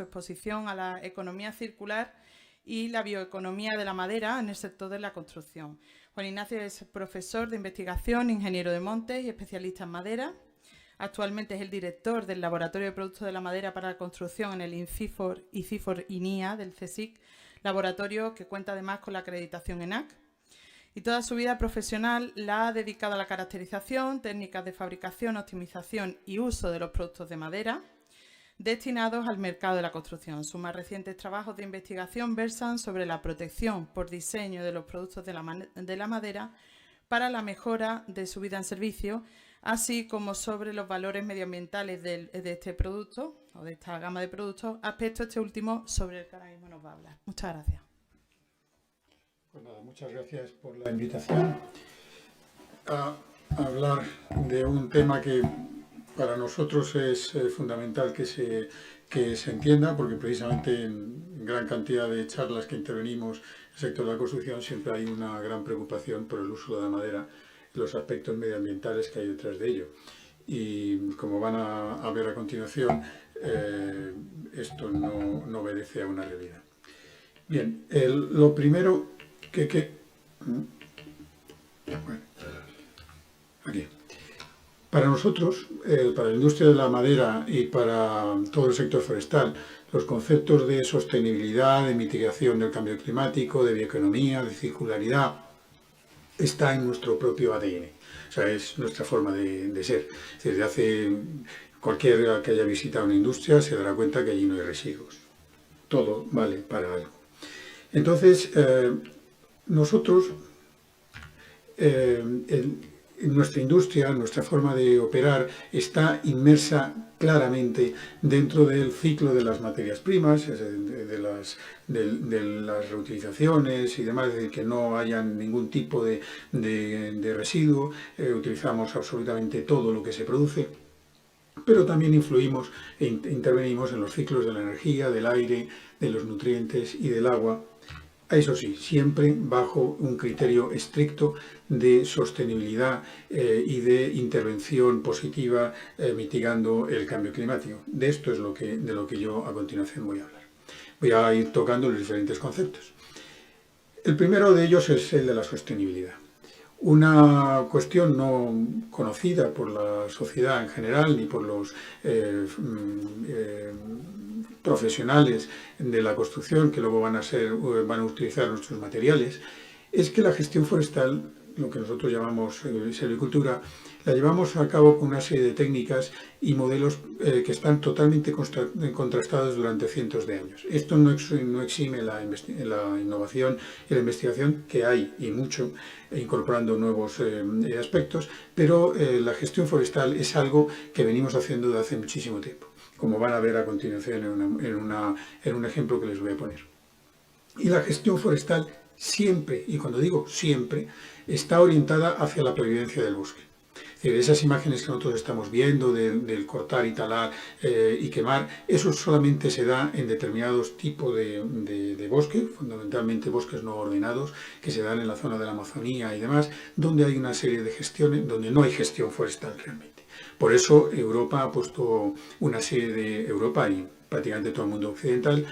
su exposición a la economía circular y la bioeconomía de la madera en el sector de la construcción. Juan Ignacio es profesor de investigación, ingeniero de montes y especialista en madera. Actualmente es el director del Laboratorio de Productos de la Madera para la Construcción en el INCIFOR y CIFOR INIA del CSIC, laboratorio que cuenta además con la acreditación ENAC. Y toda su vida profesional la ha dedicado a la caracterización, técnicas de fabricación, optimización y uso de los productos de madera destinados al mercado de la construcción. Sus más recientes trabajos de investigación versan sobre la protección por diseño de los productos de la madera para la mejora de su vida en servicio, así como sobre los valores medioambientales de este producto o de esta gama de productos, aspecto este último sobre el que ahora mismo nos va a hablar. Muchas gracias. Pues nada, muchas gracias por la invitación a hablar de un tema que para nosotros es fundamental que se entienda, porque precisamente en gran cantidad de charlas que intervenimos en el sector de la construcción siempre hay una gran preocupación por el uso de la madera y los aspectos medioambientales que hay detrás de ello. Y como van a ver a continuación, esto no obedece a una realidad. Bien, lo primero bueno, aquí. Para nosotros, para la industria de la madera y para todo el sector forestal, los conceptos de sostenibilidad, de mitigación del cambio climático, de bioeconomía, de circularidad, está en nuestro propio ADN. O sea, es nuestra forma de ser. Desde cualquiera que haya visitado una industria se dará cuenta que allí no hay residuos. Todo vale para algo. Entonces, nosotros, en nuestra industria, nuestra forma de operar está inmersa claramente dentro del ciclo de las materias primas, de las reutilizaciones y demás, es decir, que no haya ningún tipo de residuo, utilizamos absolutamente todo lo que se produce, pero también influimos e intervenimos en los ciclos de la energía, del aire, de los nutrientes y del agua. Eso sí, siempre bajo un criterio estricto de sostenibilidad y de intervención positiva mitigando el cambio climático. De esto es de lo que yo a continuación voy a hablar. Voy a ir tocando los diferentes conceptos. El primero de ellos es el de la sostenibilidad. Una cuestión no conocida por la sociedad en general ni por los profesionales de la construcción que luego van a utilizar nuestros materiales, es que la gestión forestal, lo que nosotros llamamos silvicultura, la llevamos a cabo con una serie de técnicas y modelos que están totalmente contrastados durante cientos de años. Esto no exime la innovación y la investigación, que hay y mucho, incorporando nuevos aspectos, pero la gestión forestal es algo que venimos haciendo desde hace muchísimo tiempo, como van a ver a continuación en un ejemplo que les voy a poner. Y la gestión forestal siempre, y cuando digo siempre, está orientada hacia la pervivencia del bosque. Es decir, esas imágenes que nosotros estamos viendo del cortar y talar y quemar, eso solamente se da en determinados tipos de bosque, fundamentalmente bosques no ordenados, que se dan en la zona de la Amazonía y demás, donde hay una serie de gestiones, donde no hay gestión forestal realmente. Por eso Europa ha puesto una serie Europa y prácticamente todo el mundo occidental,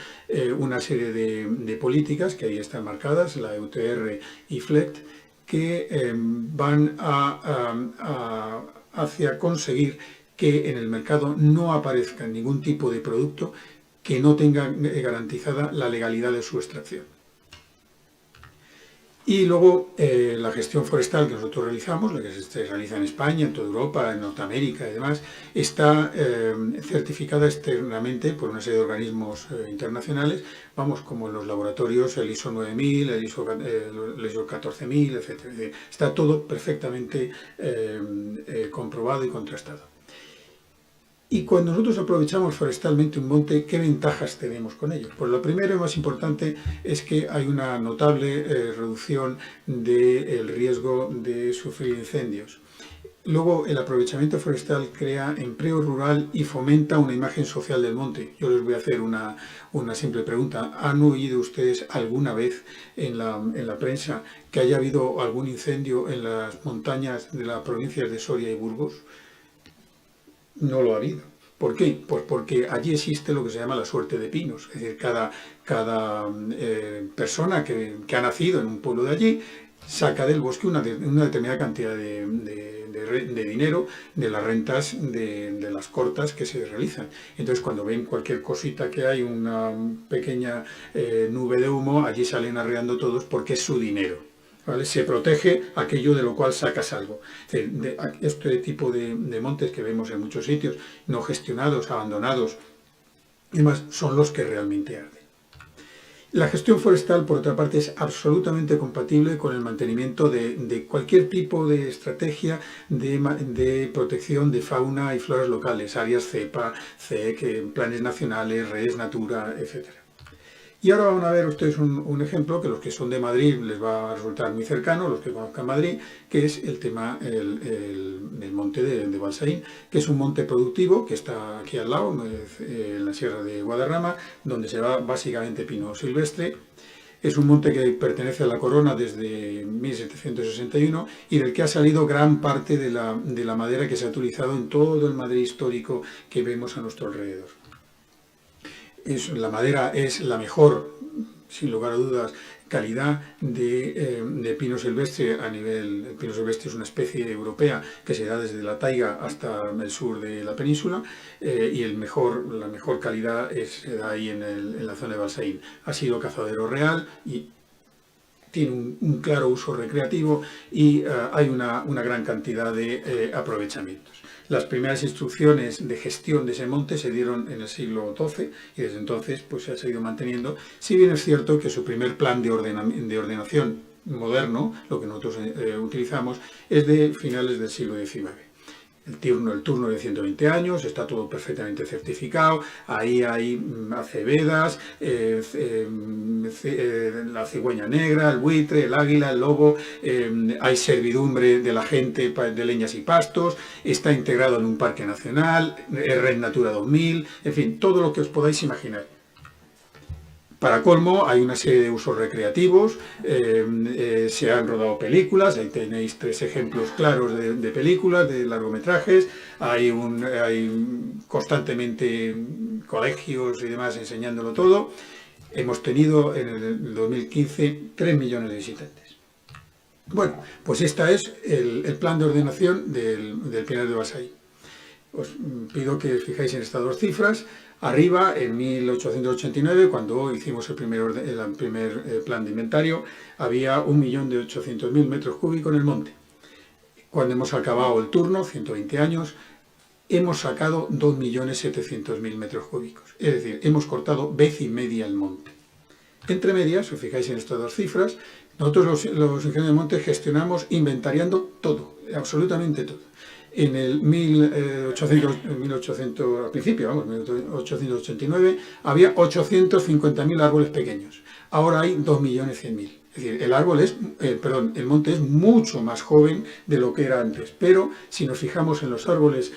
una serie de políticas que ahí están marcadas, la EUTR y FLEGT, que van hacia conseguir que en el mercado no aparezca ningún tipo de producto que no tenga garantizada la legalidad de su extracción. Y luego la gestión forestal que nosotros realizamos, la que se realiza en España, en toda Europa, en Norteamérica y demás, está certificada externamente por una serie de organismos internacionales, vamos, como en los laboratorios, el ISO 9000, el ISO 14000, etc. Está todo perfectamente comprobado y contrastado. Y cuando nosotros aprovechamos forestalmente un monte, ¿qué ventajas tenemos con ello? Pues lo primero y más importante es que hay una notable reducción del riesgo de sufrir incendios. Luego, el aprovechamiento forestal crea empleo rural y fomenta una imagen social del monte. Yo les voy a hacer una simple pregunta. ¿Han oído ustedes alguna vez en la prensa que haya habido algún incendio en las montañas de las provincias de Soria y Burgos? No lo ha habido. ¿Por qué? Pues porque allí existe lo que se llama la suerte de pinos. Es decir, cada persona que ha nacido en un pueblo de allí saca del bosque una determinada cantidad de dinero de las rentas de las cortas que se realizan. Entonces, cuando ven cualquier cosita que hay, una pequeña nube de humo, allí salen arreando todos porque es su dinero. ¿Vale? Se protege aquello de lo cual sacas algo. Este tipo de montes que vemos en muchos sitios, no gestionados, abandonados, y demás, son los que realmente arden. La gestión forestal, por otra parte, es absolutamente compatible con el mantenimiento de cualquier tipo de estrategia de protección de fauna y floras locales, áreas CEPA, CEC, planes nacionales, redes Natura, etc. Y ahora van a ver ustedes un ejemplo que los que son de Madrid les va a resultar muy cercano, los que conozcan Madrid, que es el tema del monte de Balsaín, que es un monte productivo que está aquí al lado, en la Sierra de Guadarrama, donde se va básicamente pino silvestre. Es un monte que pertenece a la corona desde 1761 y del que ha salido gran parte de la madera que se ha utilizado en todo el Madrid histórico que vemos a nuestro alrededor. La madera es la mejor, sin lugar a dudas, calidad de pino silvestre a nivel. El pino silvestre es una especie europea que se da desde la taiga hasta el sur de la península y la mejor calidad se da ahí en la zona de Balsaín. Ha sido cazadero real y tiene un claro uso recreativo y hay una gran cantidad de aprovechamientos. Las primeras instrucciones de gestión de ese monte se dieron en el siglo XII y desde entonces pues, se ha seguido manteniendo, si bien es cierto que su primer plan de ordenación moderno, lo que nosotros utilizamos, es de finales del siglo XIX. El turno de 120 años, está todo perfectamente certificado, ahí hay acevedas, la cigüeña negra, el buitre, el águila, el lobo, hay servidumbre de la gente de leñas y pastos, está integrado en un parque nacional, Red Natura 2000, en fin, todo lo que os podáis imaginar. Para colmo, hay una serie de usos recreativos, se han rodado películas, ahí tenéis 3 ejemplos claros de películas, de largometrajes, hay constantemente colegios y demás enseñándolo todo. Hemos tenido en el 2015 3 millones de visitantes. Bueno, pues este es el plan de ordenación del Pinar de Balsaín. Os pido que fijáis en estas 2 cifras. Arriba, en 1889, cuando hicimos el primer plan de inventario, había 1.800.000 metros cúbicos en el monte. Cuando hemos acabado el turno, 120 años, hemos sacado 2.700.000 metros cúbicos. Es decir, hemos cortado vez y media el monte. Entre medias, si os fijáis en estas 2 cifras, nosotros los ingenieros de monte gestionamos inventariando todo, absolutamente todo. En el 1800 al principio, 1889, había 850.000 árboles pequeños. Ahora hay 2.100.000. Es decir, el monte es mucho más joven de lo que era antes. Pero si nos fijamos en los árboles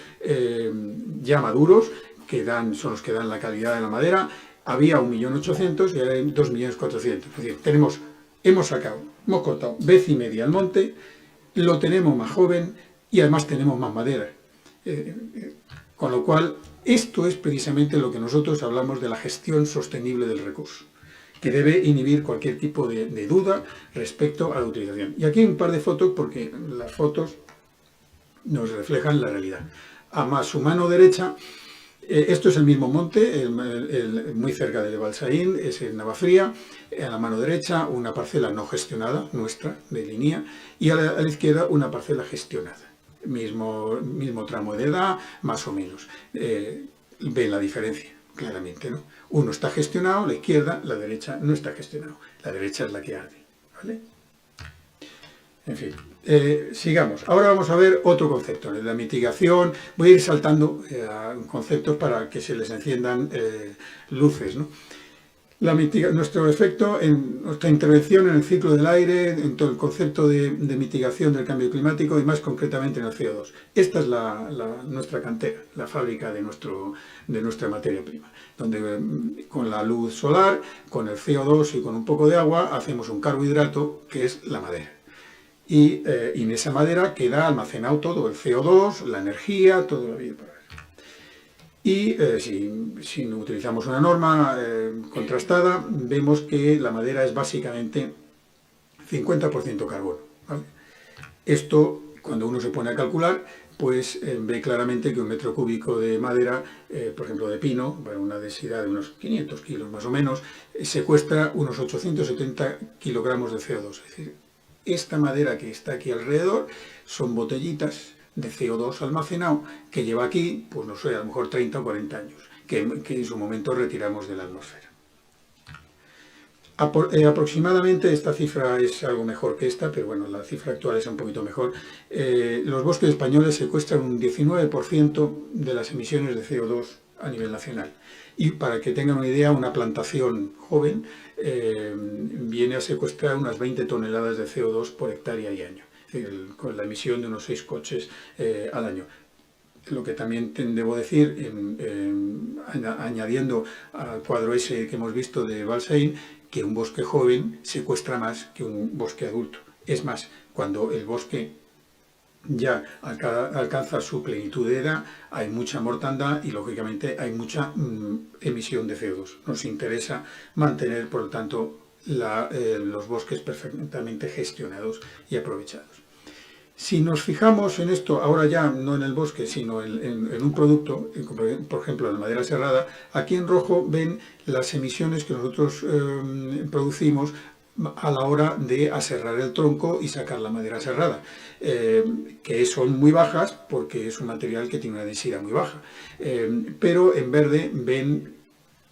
ya maduros, son los que dan la calidad de la madera, había 1.800.000 y ahora hay 2.400.000. Es decir, hemos cortado vez y media el monte, lo tenemos más joven, y además tenemos más madera. Con lo cual, esto es precisamente lo que nosotros hablamos de la gestión sostenible del recurso, que debe inhibir cualquier tipo de duda respecto a la utilización. Y aquí hay un par de fotos, porque las fotos nos reflejan la realidad. A su mano derecha, esto es el mismo monte, muy cerca de Balsaín, es en Navafría. A la mano derecha, una parcela no gestionada, nuestra, de línea, y a la izquierda, una parcela gestionada. Mismo tramo de edad, más o menos. Ven la diferencia, claramente, ¿no? Uno está gestionado, la izquierda, la derecha no está gestionado. La derecha es la que arde, ¿vale? En fin, sigamos. Ahora vamos a ver otro concepto, la mitigación. Voy a ir saltando conceptos para que se les enciendan luces, ¿no? Nuestro efecto, nuestra intervención en el ciclo del aire, en todo el concepto de mitigación del cambio climático y más concretamente en el CO2. Esta es nuestra cantera, la fábrica de nuestra materia prima, donde con la luz solar, con el CO2 y con un poco de agua hacemos un carbohidrato que es la madera. Y en esa madera queda almacenado todo, el CO2, la energía, todo lo que hay por ahí. Y si utilizamos una norma contrastada, vemos que la madera es básicamente 50% carbono, ¿vale? Esto, cuando uno se pone a calcular, pues ve claramente que un metro cúbico de madera, por ejemplo de pino, para una densidad de unos 500 kilos más o menos, secuestra unos 870 kilogramos de CO2. Es decir, esta madera que está aquí alrededor son botellitas de CO2 almacenado que lleva aquí, pues no sé, a lo mejor 30 o 40 años, que en su momento retiramos de la atmósfera. Aproximadamente, esta cifra es algo mejor que esta, pero bueno, la cifra actual es un poquito mejor. Los bosques españoles secuestran un 19% de las emisiones de CO2 a nivel nacional. Y para que tengan una idea, una plantación joven viene a secuestrar unas 20 toneladas de CO2 por hectárea y año, con la emisión de unos 6 coches al año. Lo que también debo decir, añadiendo al cuadro ese que hemos visto de Balsain, que un bosque joven secuestra más que un bosque adulto. Es más, cuando el bosque ya alcanza su plenitud de edad, hay mucha mortandad y lógicamente hay mucha emisión de CO2. Nos interesa mantener, por lo tanto, los bosques perfectamente gestionados y aprovechados. Si nos fijamos en esto, ahora ya no en el bosque, sino en un producto, por ejemplo, la madera serrada, aquí en rojo ven las emisiones que nosotros producimos a la hora de aserrar el tronco y sacar la madera serrada, que son muy bajas porque es un material que tiene una densidad muy baja. Pero en verde ven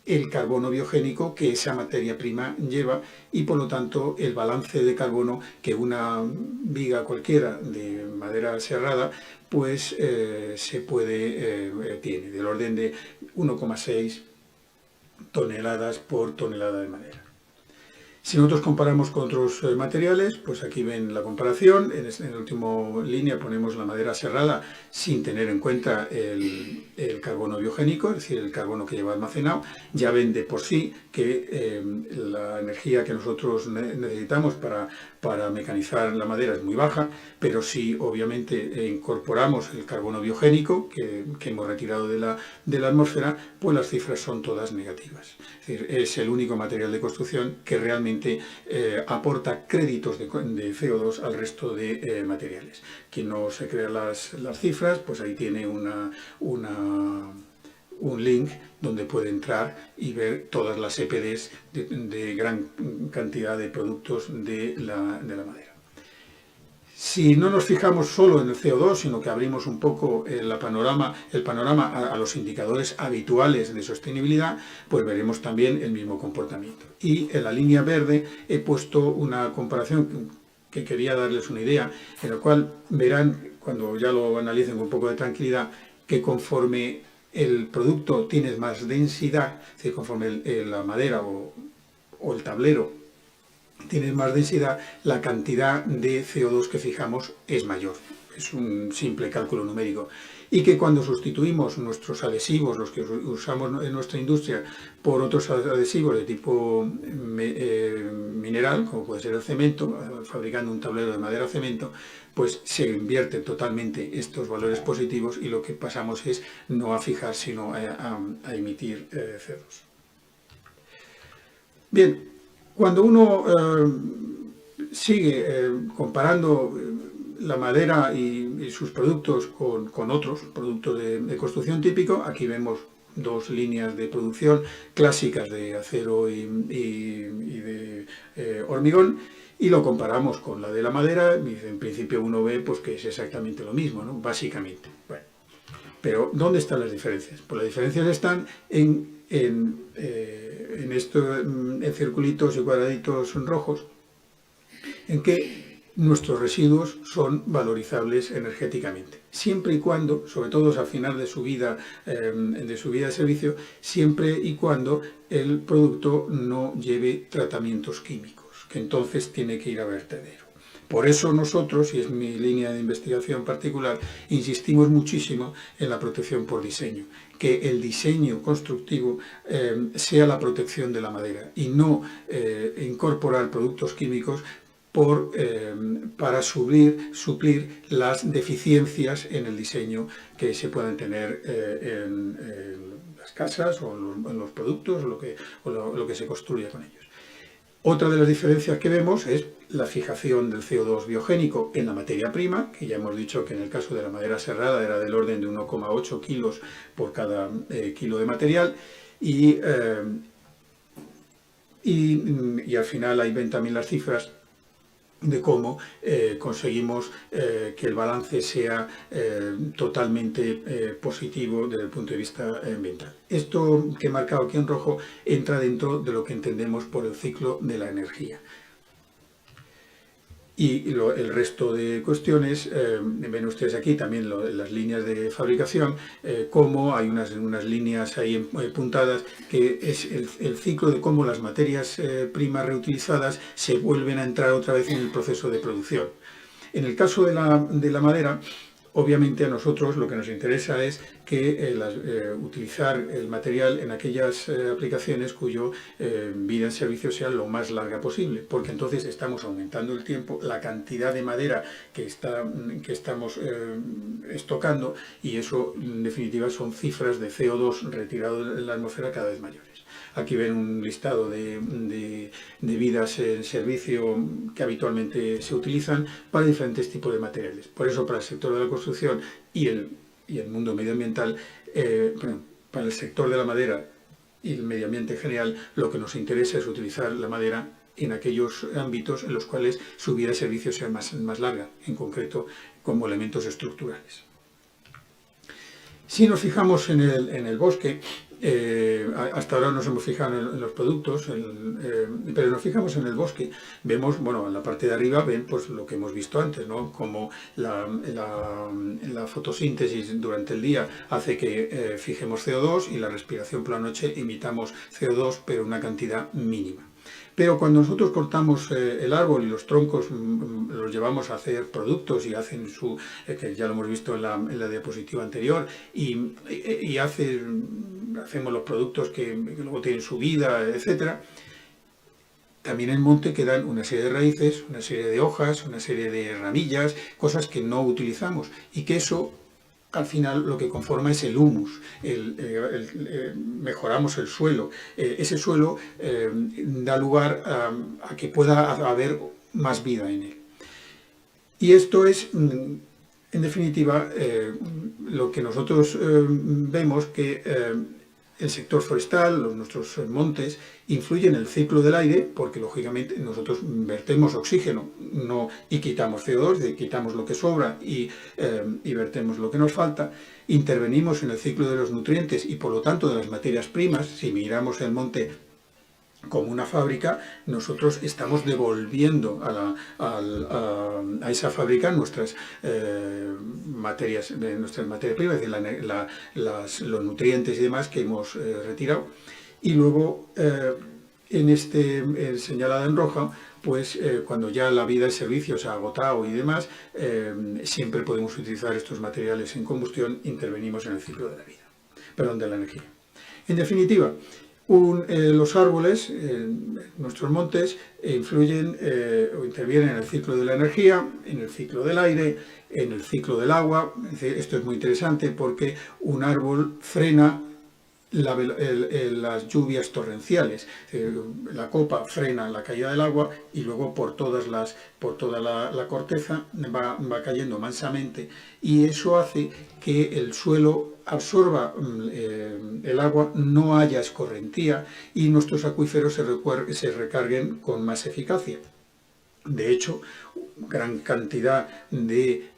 el carbono biogénico que esa materia prima lleva y por lo tanto el balance de carbono que una viga cualquiera de madera serrada pues tiene del orden de 1,6 toneladas por tonelada de madera. Si nosotros comparamos con otros materiales, pues aquí ven la comparación. En la última línea ponemos la madera serrada sin tener en cuenta el carbono biogénico, es decir, el carbono que lleva almacenado. Ya ven de por sí que la energía que nosotros necesitamos para mecanizar la madera es muy baja, pero si obviamente incorporamos el carbono biogénico que hemos retirado de la atmósfera, pues las cifras son todas negativas. Es decir, es el único material de construcción que realmente aporta créditos de CO2 al resto de materiales. Quien no se crea las cifras, pues ahí tiene un link donde puede entrar y ver todas las EPDs de gran cantidad de productos de la madera. Si no nos fijamos solo en el CO2, sino que abrimos un poco el panorama a los indicadores habituales de sostenibilidad, pues veremos también el mismo comportamiento. Y en la línea verde he puesto una comparación que quería darles una idea, en la cual verán, cuando ya lo analicen con un poco de tranquilidad, que conforme el producto tiene más densidad, es decir, conforme la madera o el tablero tiene más densidad, la cantidad de CO2 que fijamos es mayor. Es un simple cálculo numérico. Y que cuando sustituimos nuestros adhesivos, los que usamos en nuestra industria, por otros adhesivos de tipo mineral, como puede ser el cemento, fabricando un tablero de madera cemento, pues se invierten totalmente estos valores positivos y lo que pasamos es no a fijar, sino a emitir CO2. Bien. Cuando uno sigue comparando la madera y sus productos con otros productos de construcción típico, aquí vemos dos líneas de producción clásicas de acero y de hormigón, y lo comparamos con la de la madera, y en principio uno ve pues, que es exactamente lo mismo, ¿no? Básicamente. Bueno, pero ¿dónde están las diferencias? Pues las diferencias están en circulitos y cuadraditos rojos, en que nuestros residuos son valorizables energéticamente, siempre y cuando, sobre todo al final de su vida de servicio, siempre y cuando el producto no lleve tratamientos químicos, que entonces tiene que ir a vertedero. Por eso nosotros, y es mi línea de investigación particular, insistimos muchísimo en la protección por diseño, que el diseño constructivo sea la protección de la madera y no incorporar productos químicos para suplir las deficiencias en el diseño que se puedan tener en las casas o en los productos o lo que se construye con ellos. Otra de las diferencias que vemos es la fijación del CO2 biogénico en la materia prima, que ya hemos dicho que en el caso de la madera serrada era del orden de 1,8 kilos por cada kilo de material, y al final ahí ven también las cifras de cómo conseguimos que el balance sea totalmente positivo desde el punto de vista ambiental. Esto que he marcado aquí en rojo entra dentro de lo que entendemos por el ciclo de la energía. Y el resto de cuestiones, ven ustedes aquí también las líneas de fabricación, cómo hay unas líneas ahí puntadas, que es el ciclo de cómo las materias primas reutilizadas se vuelven a entrar otra vez en el proceso de producción. En el caso de la madera, obviamente a nosotros lo que nos interesa es que utilizar el material en aquellas aplicaciones cuyo vida en servicio sea lo más larga posible, porque entonces estamos aumentando el tiempo, la cantidad de madera que estamos estocando, y eso en definitiva son cifras de CO2 retirado de la atmósfera cada vez mayores. Aquí ven un listado de vidas en servicio que habitualmente se utilizan para diferentes tipos de materiales. Por eso, para el sector de la construcción y el mundo medioambiental, para el sector de la madera y el medio ambiente en general, lo que nos interesa es utilizar la madera en aquellos ámbitos en los cuales su vida de servicio sea más larga, en concreto como elementos estructurales. Si nos fijamos en el bosque, hasta ahora nos hemos fijado en los productos, pero nos fijamos en el bosque, vemos, bueno, en la parte de arriba ven pues lo que hemos visto antes, ¿no? Como la fotosíntesis durante el día hace que fijemos CO2 y la respiración por la noche emitamos CO2, pero en una cantidad mínima. Pero cuando nosotros cortamos el árbol y los troncos los llevamos a hacer productos y hacen que ya lo hemos visto en la diapositiva anterior, y hacemos los productos que luego tienen su vida, etc., también en el monte quedan una serie de raíces, una serie de hojas, una serie de ramillas, cosas que no utilizamos, y que eso al final lo que conforma es el humus, mejoramos el suelo. Ese suelo da lugar a que pueda haber más vida en él. Y esto es, en definitiva, lo que nosotros vemos que el sector forestal, nuestros montes, influyen en el ciclo del aire, porque lógicamente nosotros vertemos oxígeno y quitamos CO2, quitamos lo que sobra y vertemos lo que nos falta. Intervenimos en el ciclo de los nutrientes y por lo tanto de las materias primas. Si miramos el monte como una fábrica, nosotros estamos devolviendo a esa fábrica nuestras materias primas, es decir, los nutrientes y demás que hemos retirado. Y luego, señalada en rojo, pues cuando ya la vida de servicio se ha agotado y demás, siempre podemos utilizar estos materiales en combustión, intervenimos en el ciclo de la energía. En definitiva, los árboles, nuestros montes, influyen o intervienen en el ciclo de la energía, en el ciclo del aire, en el ciclo del agua. Esto es muy interesante porque un árbol frena las lluvias torrenciales. La copa frena la caída del agua y luego por toda la corteza va cayendo mansamente, y eso hace que el suelo absorba el agua, no haya escorrentía y nuestros acuíferos se recarguen con más eficacia. De hecho, gran cantidad de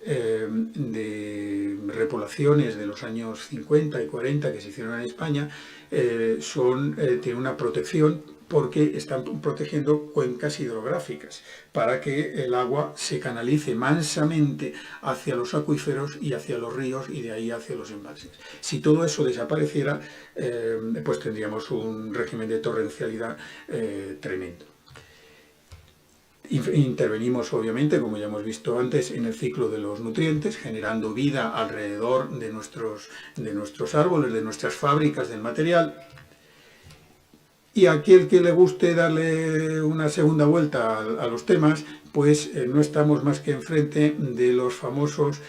repoblaciones de los años 50 y 40 que se hicieron en España tienen una protección porque están protegiendo cuencas hidrográficas para que el agua se canalice mansamente hacia los acuíferos y hacia los ríos y de ahí hacia los embalses. Si todo eso desapareciera, pues tendríamos un régimen de torrencialidad tremendo. Intervenimos, obviamente, como ya hemos visto antes, en el ciclo de los nutrientes, generando vida alrededor de nuestros árboles, de nuestras fábricas del material. Y a aquel que le guste darle una segunda vuelta a los temas, pues no estamos más que enfrente de los famosos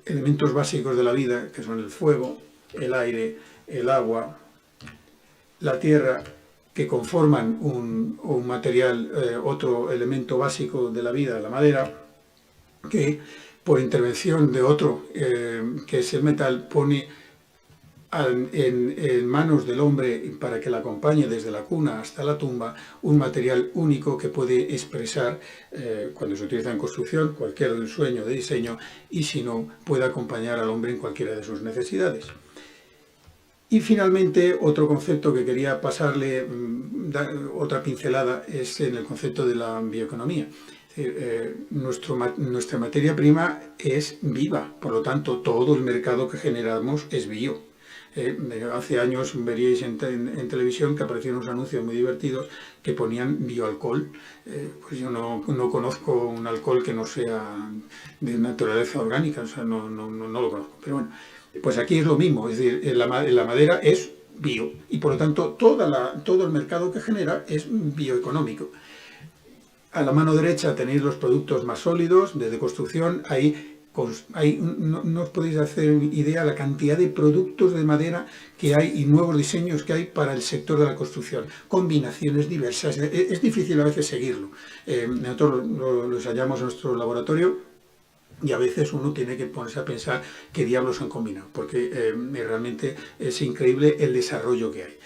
elementos básicos de la vida, que son el fuego, el aire, el agua, la tierra, que conforman un material, otro elemento básico de la vida, la madera, que por intervención de otro, que es el metal, pone en manos del hombre, para que la acompañe desde la cuna hasta la tumba, un material único que puede expresar, cuando se utiliza en construcción, cualquier sueño de diseño, y si no, puede acompañar al hombre en cualquiera de sus necesidades. Y finalmente, otro concepto que quería pasarle, otra pincelada, es en el concepto de la bioeconomía. Nuestra materia prima es viva, por lo tanto, todo el mercado que generamos es bio. Hace años veríais en televisión que aparecían unos anuncios muy divertidos que ponían bioalcohol. Pues yo no conozco un alcohol que no sea de naturaleza orgánica, o sea, no lo conozco. Pero bueno, pues aquí es lo mismo, es decir, la madera es bio y por lo tanto todo el mercado que genera es bioeconómico. A la mano derecha tenéis los productos más sólidos, desde construcción. No os podéis hacer idea la cantidad de productos de madera que hay y nuevos diseños que hay para el sector de la construcción. Combinaciones diversas. Es difícil a veces seguirlo. Nosotros lo ensayamos en nuestro laboratorio y a veces uno tiene que ponerse a pensar qué diablos han combinado, porque realmente es increíble el desarrollo que hay.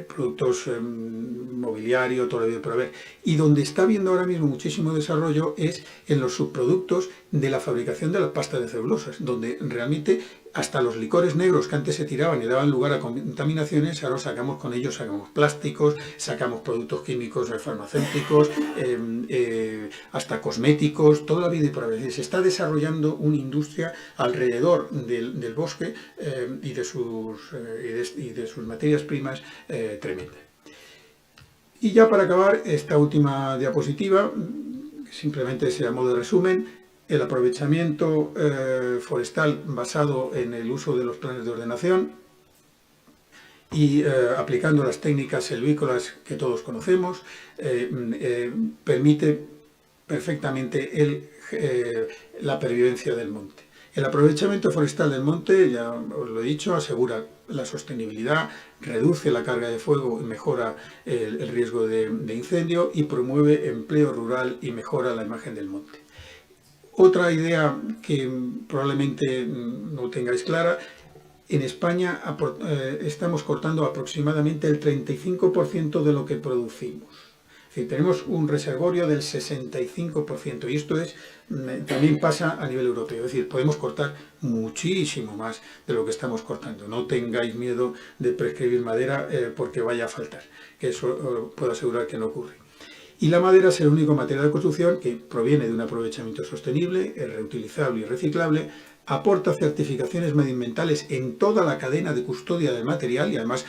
Productos mobiliario, todo lo que por haber. Y donde está habiendo ahora mismo muchísimo desarrollo es en los subproductos de la fabricación de la pasta de celulosas, donde realmente hasta los licores negros que antes se tiraban y daban lugar a contaminaciones, ahora sacamos plásticos, sacamos productos químicos farmacéuticos, hasta cosméticos, toda la vida y por haber. Se está desarrollando una industria alrededor del bosque y de sus materias primas tremenda. Y ya para acabar esta última diapositiva, simplemente sea a modo de resumen, el aprovechamiento forestal basado en el uso de los planes de ordenación y aplicando las técnicas silvícolas que todos conocemos, permite perfectamente la pervivencia del monte. El aprovechamiento forestal del monte, ya os lo he dicho, asegura la sostenibilidad, reduce la carga de fuego y mejora el riesgo de incendio y promueve empleo rural y mejora la imagen del monte. Otra idea que probablemente no tengáis clara, en España estamos cortando aproximadamente el 35% de lo que producimos. Es decir, tenemos un reservorio del 65% y esto también pasa a nivel europeo. Es decir, podemos cortar muchísimo más de lo que estamos cortando. No tengáis miedo de prescribir madera porque vaya a faltar, que eso puedo asegurar que no ocurre. Y la madera es el único material de construcción que proviene de un aprovechamiento sostenible, es reutilizable y reciclable, aporta certificaciones medioambientales en toda la cadena de custodia del material y además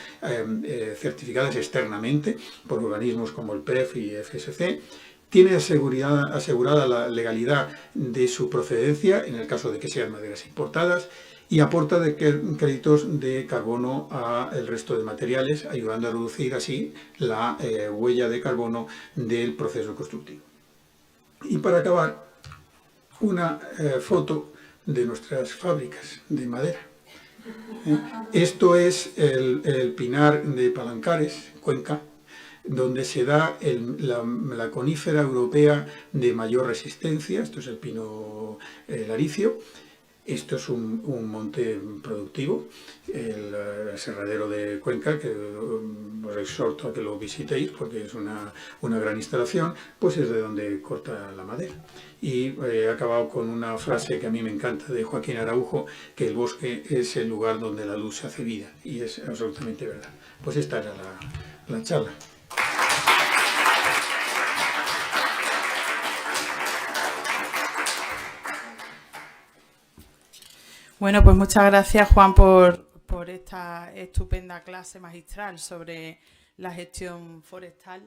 certificadas externamente por organismos como el PEF y FSC. Tiene asegurada la legalidad de su procedencia en el caso de que sean maderas importadas y aporta créditos de carbono al resto de materiales, ayudando a reducir así la huella de carbono del proceso constructivo. Y para acabar, una foto de nuestras fábricas de madera. Esto es el pinar de Palancares, Cuenca, donde se da la conífera europea de mayor resistencia. Esto es el pino laricio. Esto es un monte productivo, el aserradero de Cuenca, que os exhorto a que lo visitéis porque es una gran instalación, pues es de donde corta la madera. Y he acabado con una frase que a mí me encanta de Joaquín Araujo, que el bosque es el lugar donde la luz se hace vida, y es absolutamente verdad. Pues esta era la charla. Bueno, pues muchas gracias, Juan, por esta estupenda clase magistral sobre la gestión forestal.